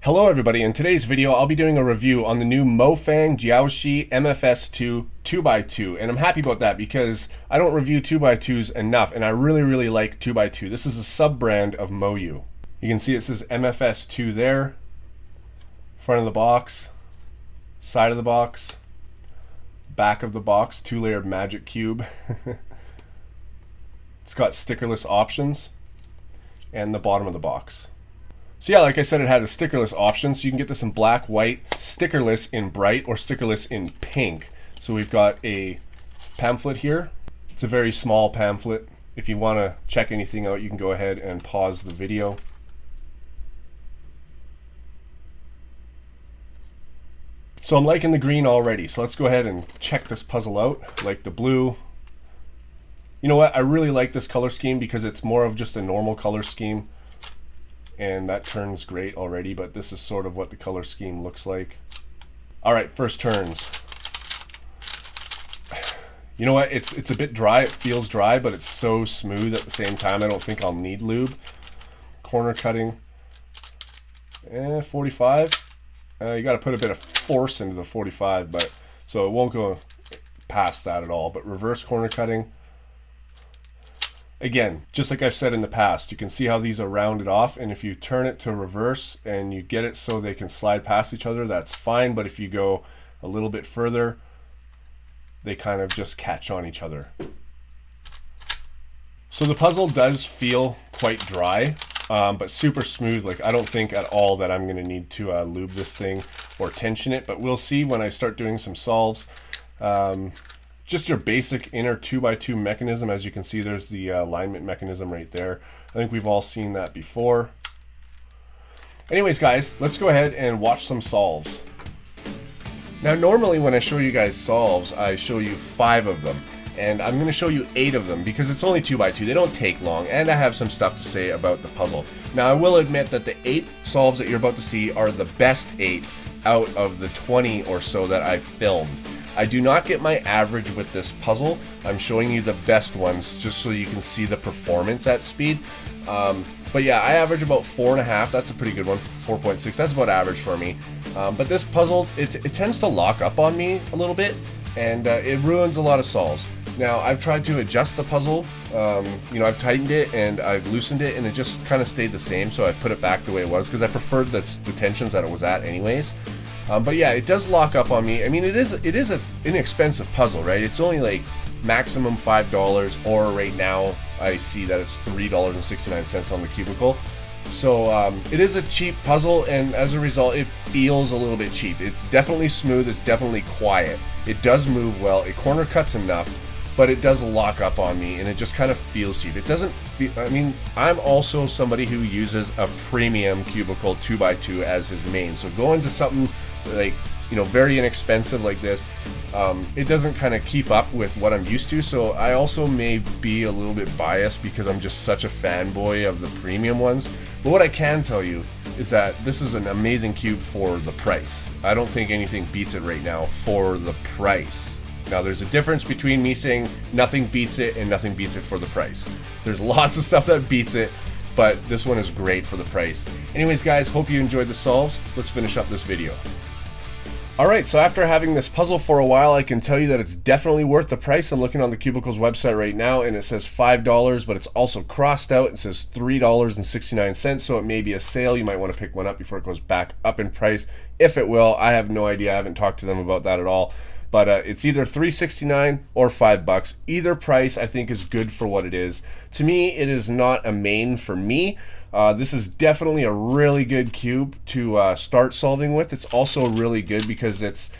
Hello everybody, in today's video I'll be doing a review on the new Mofang Jiaoshi MFS2 2x2, and I'm happy about that because I don't review 2x2s enough, and I really like 2x2. This is a sub-brand of Moyu. You can see it says MFS2 there, front of the box, side of the box, back of the box, two-layered magic cube. It's got stickerless options, and the bottom of the box. So yeah, like I said, it had a stickerless option, so you can get this in black, white, stickerless in bright, or stickerless in pink. So we've got a pamphlet here. It's a very small pamphlet. If you want to check anything out, you can go ahead and pause the video. So I'm liking the green already, so let's go ahead and check this puzzle out. Like the blue. You know what, I really like this color scheme because it's more of just a normal color scheme. And that turns great already, but this is sort of what the color scheme looks like. All right, first turns. You know what, it's a bit dry, it feels dry, but it's so smooth at the same time. I don't think I'll need lube. Corner cutting, 45. You got to put a bit of force into the 45, but so it won't go past that at all. But reverse corner cutting. Again, just like I've said in the past, you can see how these are rounded off, and if you turn it to reverse and you get it so they can slide past each other, that's fine, but if you go a little bit further, they kind of just catch on each other. So the puzzle does feel quite dry, but super smooth. Like, I don't think at all that I'm going to need to lube this thing or tension it, but we'll see when I start doing some solves. Just your basic inner 2x2 mechanism. As you can see, there's the alignment mechanism right there. I think we've all seen that before. Anyways, guys, let's go ahead and watch some solves. Now, normally when I show you guys solves, I show you 5 of them. And I'm going to show you 8 of them because it's only 2x2. They don't take long, and I have some stuff to say about the puzzle. Now, I will admit that the 8 solves that you're about to see are the best 8 out of the 20 or so that I've filmed. I do not get my average with this puzzle. I'm showing you the best ones just so you can see the performance at speed. But yeah, I average about 4.5. That's a pretty good one. 4.6. That's about average for me. But this puzzle, it tends to lock up on me a little bit, and it ruins a lot of solves. Now, I've tried to adjust the puzzle. You know, I've tightened it and I've loosened it, and it just kind of stayed the same. So I put it back the way it was because I preferred the tensions that it was at anyways. But yeah, it does lock up on me. I mean, it is an inexpensive puzzle, right? It's only like maximum $5, or right now I see that it's $3.69 on the Cubicle. So it is a cheap puzzle, and as a result, it feels a little bit cheap. It's definitely smooth. It's definitely quiet. It does move well. It corner cuts enough, but it does lock up on me, and it just kind of feels cheap. It doesn't feel, I mean, I'm also somebody who uses a premium Cubicle 2x2 as his main. So going to something like, you know, very inexpensive like this, it doesn't kind of keep up with what I'm used to. So I also may be a little bit biased because I'm just such a fanboy of the premium ones. But what I can tell you is that this is an amazing cube for the price. I don't think anything beats it right now for the price. Now, there's a difference between me saying nothing beats it and nothing beats it for the price. There's lots of stuff that beats it, but this one is great for the price. Anyways, guys, hope you enjoyed the solves. Let's finish up this video. Alright, so after having this puzzle for a while, I can tell you that it's definitely worth the price. I'm looking on the Cubicle's website right now, and it says $5, but it's also crossed out. It says $3.69, so it may be a sale. You might want to pick one up before it goes back up in price. If it will, I have no idea. I haven't talked to them about that at all. But it's either $3.69 or $5. Either price, I think, is good for what it is. To me, it is not a main for me. This is definitely a really good cube to start solving with. It's also really good because it's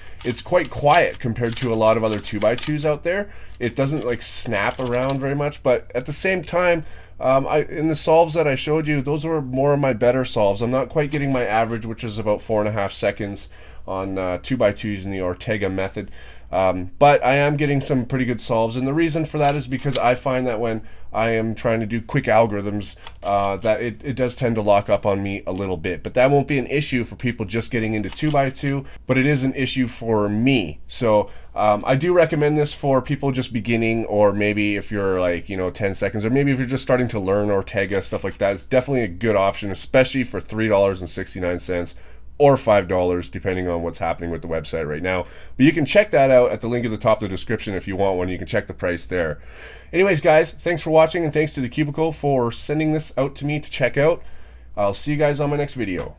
quite quiet compared to a lot of other 2x2s out there. It doesn't like snap around very much, but at the same time, in the solves that I showed you, those were more of my better solves. I'm not quite getting my average, which is about 4.5 seconds on 2x2s in the Ortega method. But I am getting some pretty good solves, and the reason for that is because I find that when I am trying to do quick algorithms, that it does tend to lock up on me a little bit. But that won't be an issue for people just getting into 2x2, but it is an issue for me. So I do recommend this for people just beginning, or maybe if you're like, 10 seconds, or maybe if you're just starting to learn Ortega, stuff like that. It's definitely a good option, especially for $3.69 or $5, depending on what's happening with the website right now. But you can check that out at the link at the top of the description if you want one. You can check the price there. Anyways, guys, thanks for watching, and thanks to The Cubicle for sending this out to me to check out. I'll see you guys on my next video.